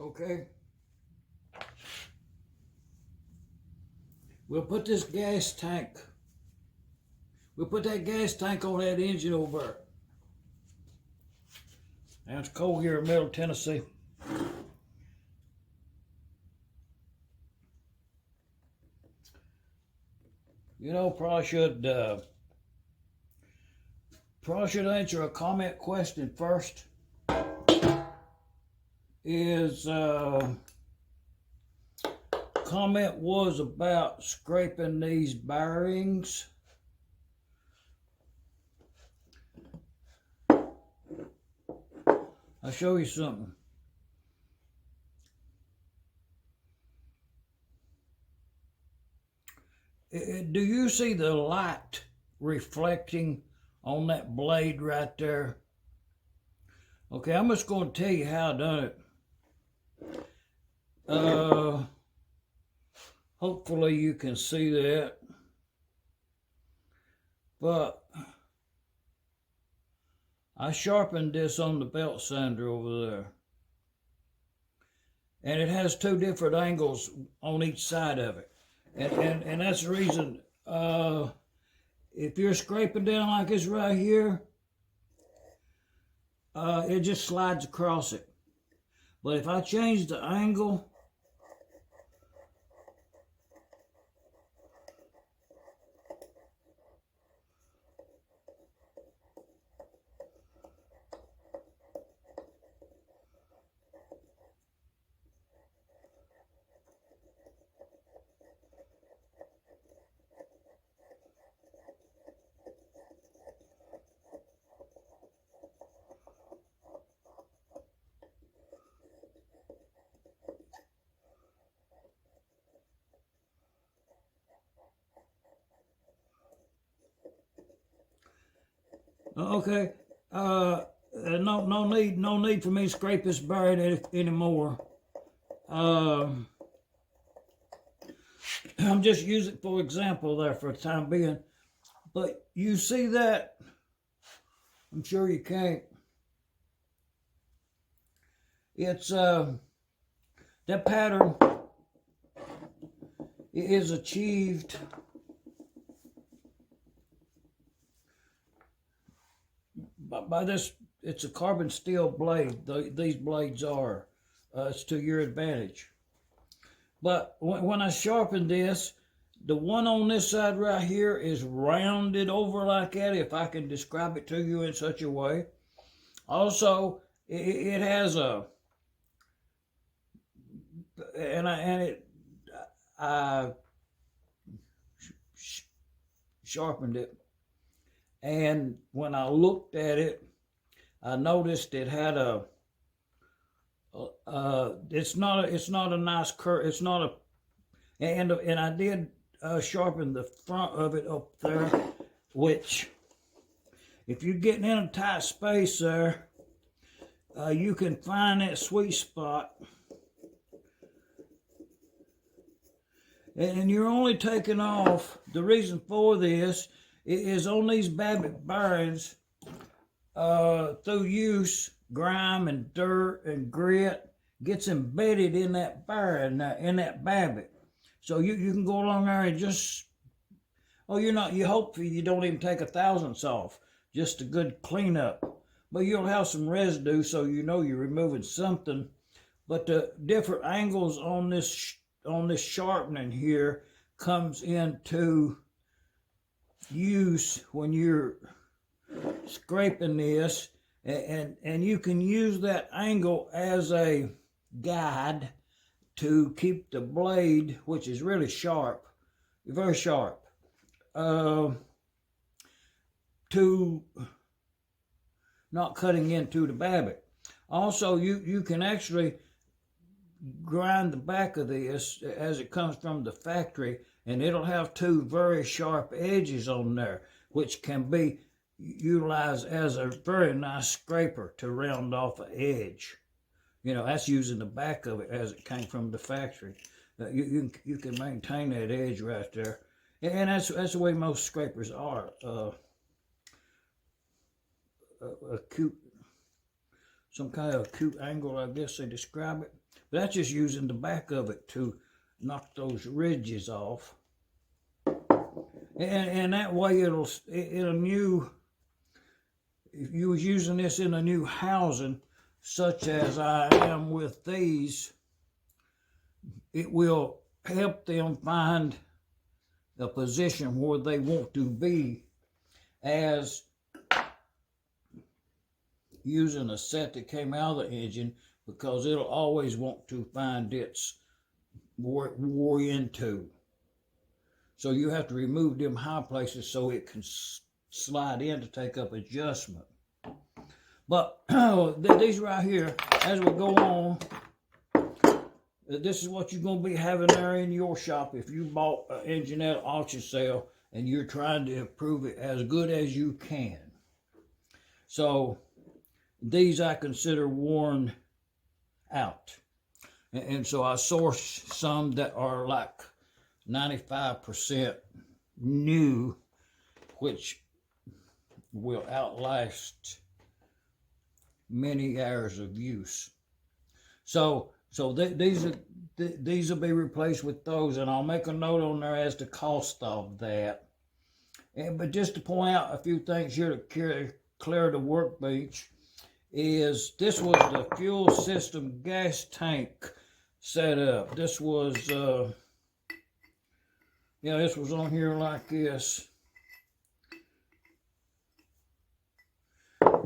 Okay. We'll put this gas tank. We'll put that gas tank on that engine over there. Now it's cold here in Middle Tennessee. You know, probably should answer a comment question first. Comment was about scraping these bearings. I'll show you something. Do you see the light reflecting on that blade right there? Okay, I'm just going to tell you how I done it. Hopefully you can see that. But I sharpened this on the belt sander over there. And it has two different angles on each side of it. And that's the reason, if you're scraping down like this right here, it just slides across it. But if I change the angle, okay, no need for me to scrape this bearing anymore. I'm just using it for example there for the time being. But you see that? I'm sure you can't. It's that pattern is achieved by this. It's a carbon steel blade. These blades are. It's to your advantage. But when I sharpen this, the one on this side right here is rounded over like that, if I can describe it to you in such a way. Also, it has a, I sharpened it, and when I looked at it, I noticed it had a, it's not a nice curve. It's not a, and I did sharpen the front of it up there, which, if you're getting in a tight space there, you can find that sweet spot. And you're only taking off, the reason for this is on these Babbitt bearings, through use, grime and dirt and grit gets embedded in that bearing, in that Babbitt. So you can go along there and just, you hopefully you don't even take a thousandths off, just a good cleanup. But you'll have some residue, so you know you're removing something. But the different angles on this sharpening here comes into use when you're scraping this, and you can use that angle as a guide to keep the blade, which is really sharp, very sharp, to not cutting into the Babbitt. Also, you can actually grind the back of this as it comes from the factory, and it'll have two very sharp edges on there, which can be utilized as a very nice scraper to round off an edge. You know, that's using the back of it as it came from the factory. You can maintain that edge right there, and that's the way most scrapers are. Acute, some kind of acute angle, I guess they describe it. But that's just using the back of it to knock those ridges off. And that way it'll, in a new, if you was using this in a new housing, such as I am with these, it will help them find a position where they want to be, as using a set that came out of the engine, because it'll always want to find its where it wore into. So you have to remove them high places so it can slide in to take up adjustment. But these right here, as we go on, this is what you're going to be having there in your shop if you bought an engine at an auction sale and you're trying to improve it as good as you can. So these I consider worn out. And so I source some that are like 95% new, which will outlast many hours of use. So these will be replaced with those, and I'll make a note on there as the cost of that. But just to point out a few things here to clear the workbench, is this was the fuel system gas tank setup. This was this was on here like this,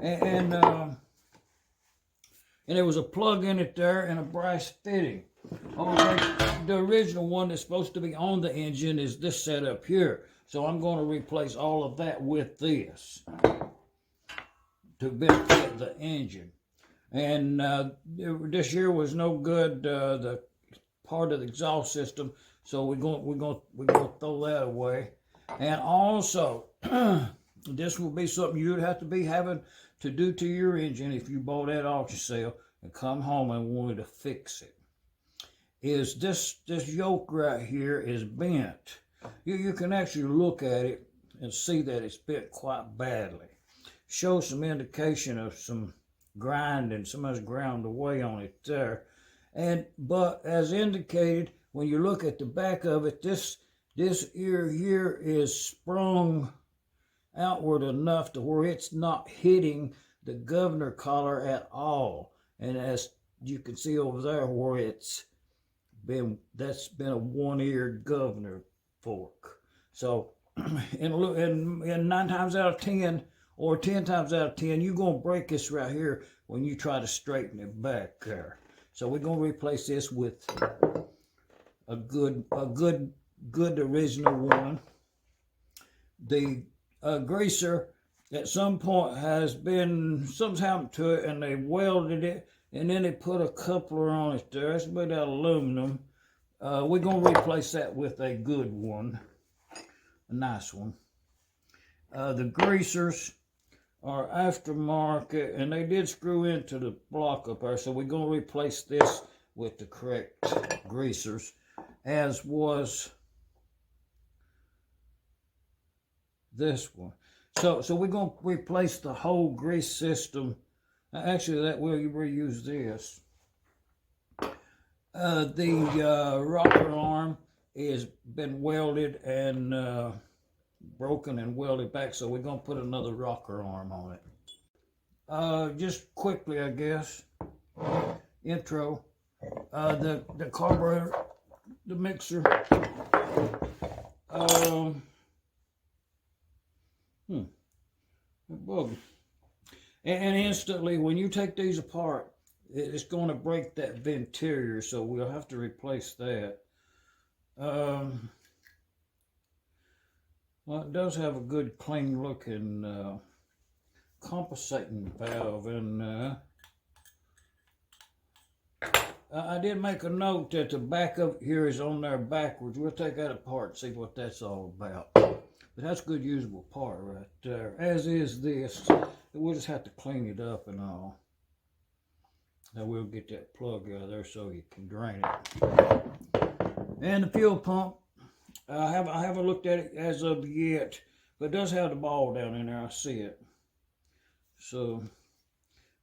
and there was a plug in it there and a brass fitting. Okay, the original one that's supposed to be on the engine is this setup here. So I'm going to replace all of that with this to benefit the engine. And this here was no good, the part of the exhaust system, so we're going to throw that away. And also, this will be something you'd have to be having to do to your engine if you bought at auction sale and come home and wanted to fix it. Is this yoke right here is bent. You can actually look at it and see that it's bent quite badly. Shows some indication of some grinding, somebody's ground away on it there. But as indicated, when you look at the back of it, this ear here is sprung outward enough to where it's not hitting the governor collar at all. And as you can see over there where that's been a one-eared governor fork. So in 9 times out of 10 or 10 times out of 10, you're going to break this right here when you try to straighten it back there. So we're going to replace this with a good original one. The greaser at some point something's happened to it, and they welded it, and then they put a coupler on it there. It's made out of aluminum. We're going to replace that with a good one, a nice one. The greasers are aftermarket, and they did screw into the block up there, so we're going to replace this with the correct greasers, as was this one. So we're going to replace the whole grease system. Actually, that will reuse this. The rocker arm has been welded and broken and welded back, so we're going to put another rocker arm on it. Just quickly, I guess, intro, the carburetor, the mixer, bug. And instantly, when you take these apart, it's going to break that venturier, so we'll have to replace that. Well, it does have a good, clean-looking compensating valve, and I did make a note that the back of it here is on there backwards. We'll take that apart and see what that's all about. But that's a good, usable part right there, as is this. We'll just have to clean it up and all. Now we'll get that plug out of there so you can drain it. And the fuel pump, I haven't looked at it as of yet, but it does have the ball down in there. I see it. So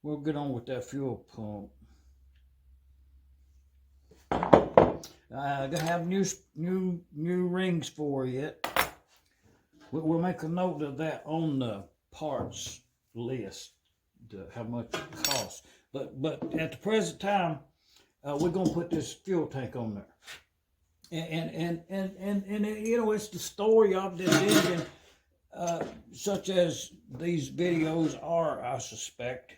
we'll get on with that fuel pump. I have new rings for it. We'll make a note of that on the parts list, how much it costs. But at the present time, we're gonna put this fuel tank on there. And you know, it's the story of this engine, such as these videos are, I suspect.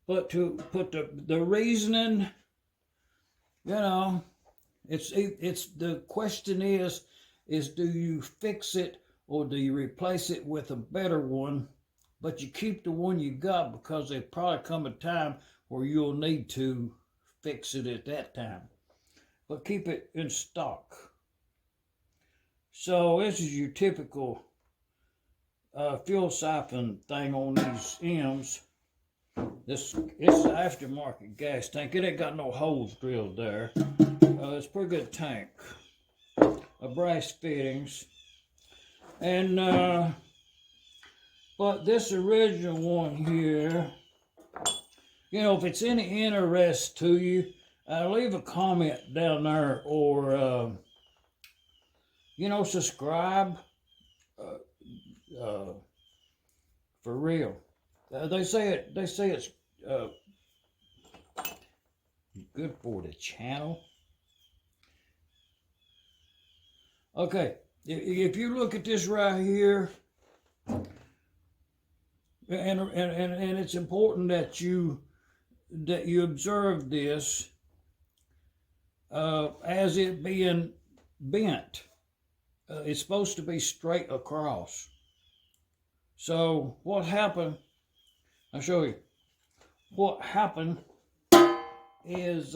But to put the reasoning, you know, it's the question is do you fix it or do you replace it with a better one? But you keep the one you got, because there'll probably come a time where you'll need to fix it at that time. But keep it in stock. So this is your typical fuel siphon thing on these M's. It's an aftermarket gas tank. It ain't got no holes drilled there. It's a pretty good tank. Brass fittings. And but this original one here, you know, if it's any interest to you, leave a comment down there, or you know, subscribe. For real, they say it's good for the channel. Okay, if you look at this right here, and it's important that you observe this as it being bent. It's supposed to be straight across. So what happened, I'll show you. What happened is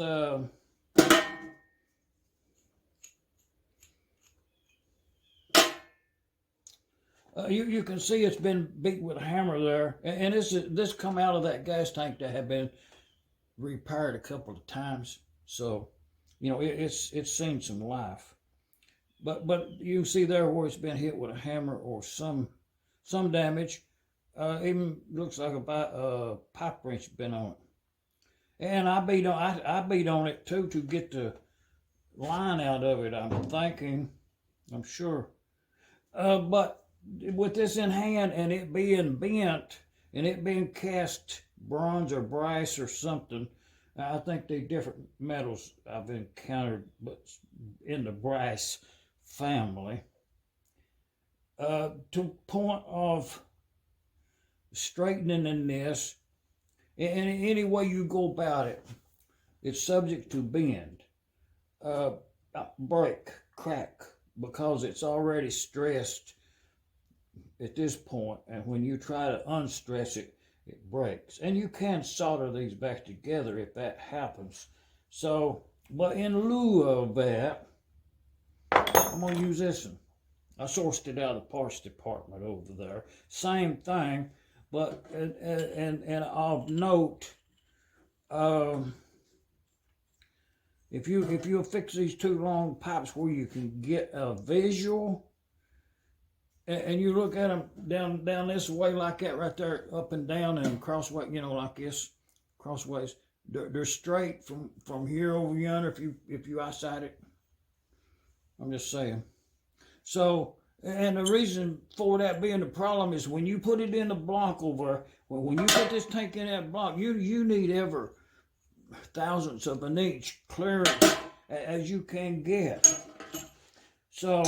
you can see it's been beat with a hammer there, and this come out of that gas tank that had been repaired a couple of times. So, you know, it's seen some life. But you see there where it's been hit with a hammer or some damage. Even looks like a pipe wrench been on it. And I beat on it too to get the line out of it, I'm sure. But with this in hand and it being bent and it being cast bronze or brass or something, I think the different metals I've encountered, but in the brass family, to point of straightening in this, and any way you go about it, it's subject to bend, break, crack, because it's already stressed at this point, and when you try to unstress it, it breaks. And you can solder these back together if that happens. So, but in lieu of that, I'm going to use this one. I sourced it out of the parts department over there. Same thing, but and of note, if you'll fix these two long pipes where you can get a visual, and you look at them down this way like that right there, up and down and crosswise, you know, like this, crossways. They're straight from here over yonder. If you eyesight it, I'm just saying. So, and the reason for that being the problem is when you put it in the block over, when you put this tank in that block, you need every thousandths of an inch clearance as you can get. So,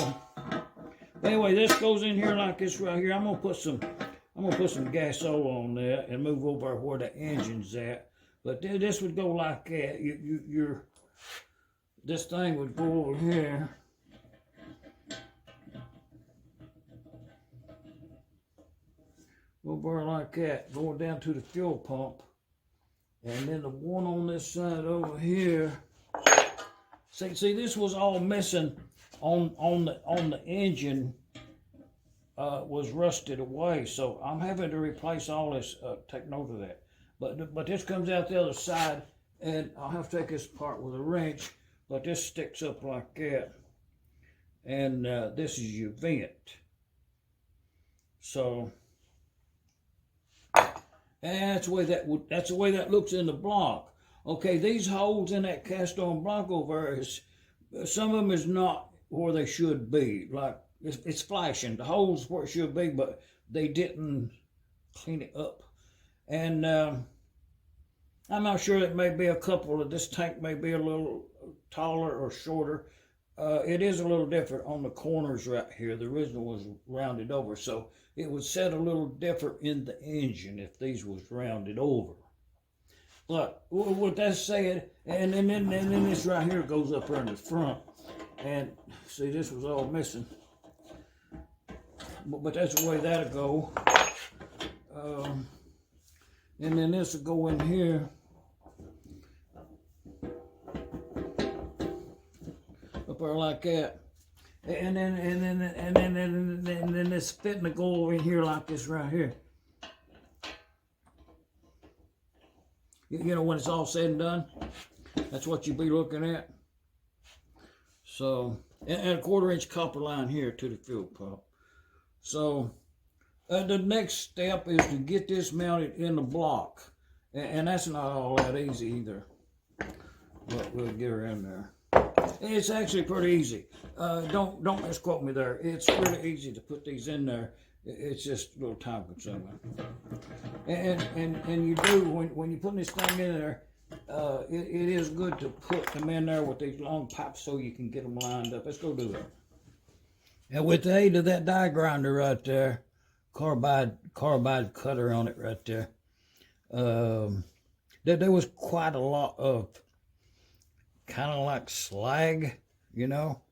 anyway, this goes in here like this right here. I'm gonna put some gas oil on there and move over where the engine's at. But this would go like that. This thing would go over here. Over like that, going down to the fuel pump. And then the one on this side over here. See, this was all missing on the engine. Was rusted away, so I'm having to replace all this. Take note of that. But this comes out the other side, and I'll have to take this apart with a wrench. But this sticks up like that, and this is your vent. So, and that's the way that looks in the block. Okay, these holes in that cast iron block over there, some of them is not where they should be. Like, it's flashing. The hole's where it should be, but they didn't clean it up. And I'm not sure, it may be a couple of, this tank may be a little taller or shorter. It is a little different on the corners right here. The original was rounded over, so it would set a little different in the engine if these was rounded over. But with that said, and then this right here goes up around the front, and see, this was all missing. But that's the way that'll go. And then this will go in here. Up there like that. And then this fitting to go over in here like this right here. You know, when it's all said and done, that's what you'll be looking at. So, and a 1/4-inch copper line here to the fuel pump. So, the next step is to get this mounted in the block. And that's not all that easy either. But we'll get her in there. It's actually pretty easy. Don't misquote me there. It's really easy to put these in there. It's just a little time consuming. And you do, when you put this thing in there, it is good to put them in there with these long pipes so you can get them lined up. Let's go do that. And with the aid of that die grinder right there, carbide cutter on it right there, there was quite a lot of kind of like slag, you know.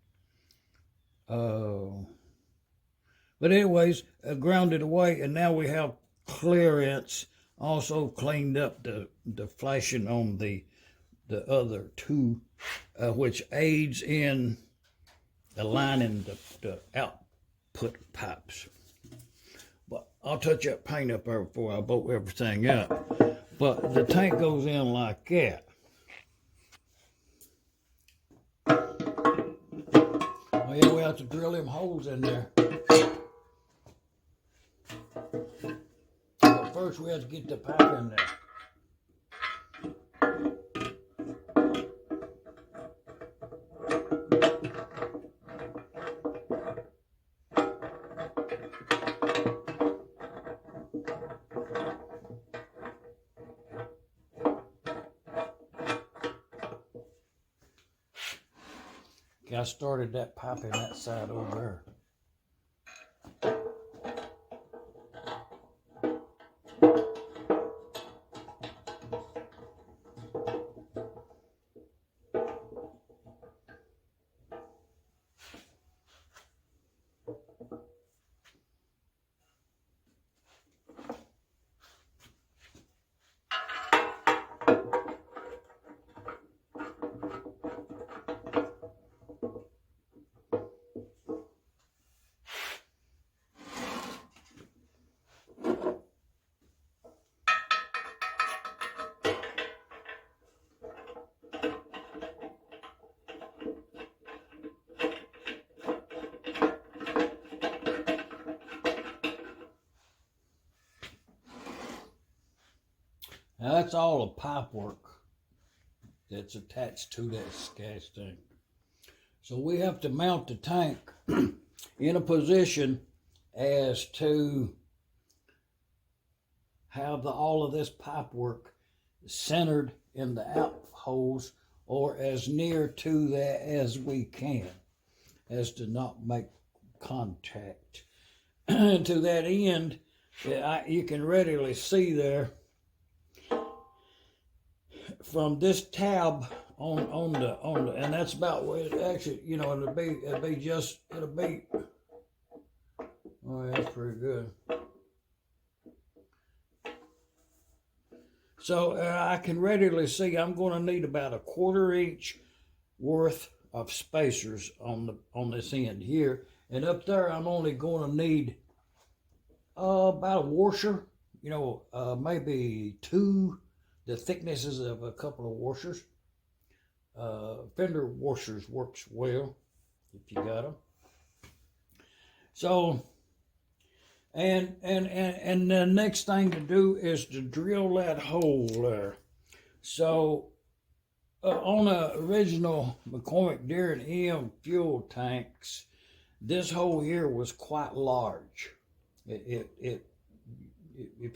But anyways, ground it away, and now we have clearance. Also cleaned up the flashing on the other two, which aids in aligning the output pipes. But I'll touch up paint up there before I bolt everything up. But the tank goes in like that. Oh yeah, we have to drill them holes in there. But first we have to get the pipe in there. Okay, I started that pipe in that side over there. Now that's all the pipe work that's attached to that gas tank. So we have to mount the tank in a position as to have all of this pipe work centered in the out holes, or as near to that as we can, as to not make contact. To that end, you can readily see there from this tab on the and that's about where it actually, you know, it'll be oh yeah, that's pretty good. So I can readily see I'm going to need about a 1/4 inch worth of spacers on this end here, and up there I'm only going to need about a washer, you know, maybe two. The thicknesses of a couple of washers. Fender washers works well if you got them. So, and the next thing to do is to drill that hole there. So On the original McCormick-Deering-engine fuel tanks, this hole here was quite large. If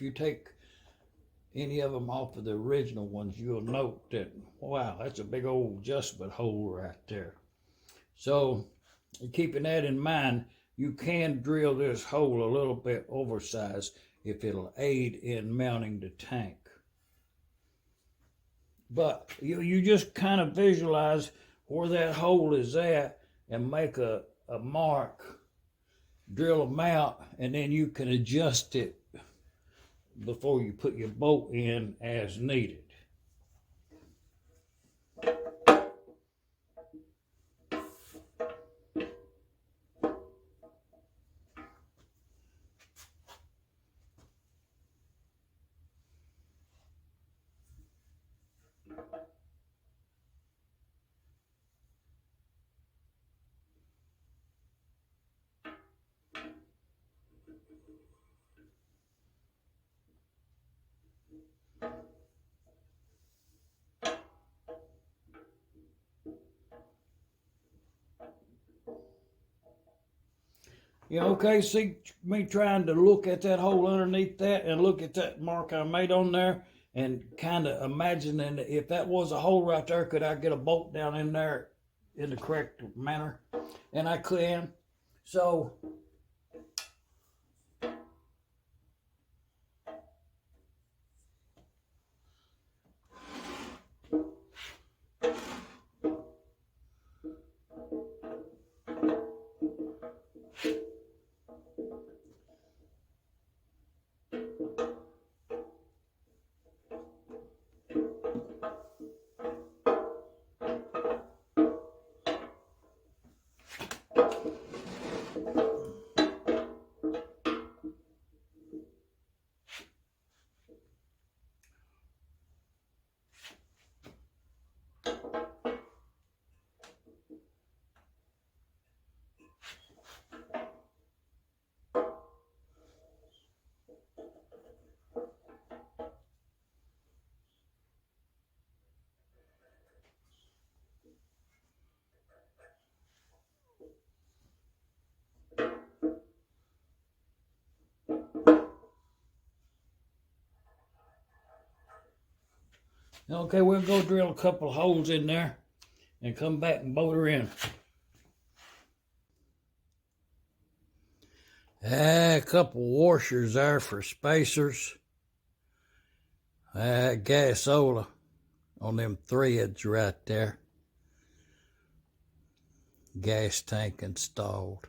you take any of them off of the original ones, you'll note that, wow, that's a big old adjustment hole right there. So, keeping that in mind, you can drill this hole a little bit oversized if it'll aid in mounting the tank. But you just kind of visualize where that hole is at and make a mark, drill a mount, and then you can adjust it before you put your bolt in as needed. Yeah, okay, see me trying to look at that hole underneath that and look at that mark I made on there and kind of imagining if that was a hole right there, could I get a bolt down in there in the correct manner? And I can. So, okay, we'll go drill a couple of holes in there and come back and bolt her in. A couple washers there for spacers. Gasola on them threads right there. Gas tank installed.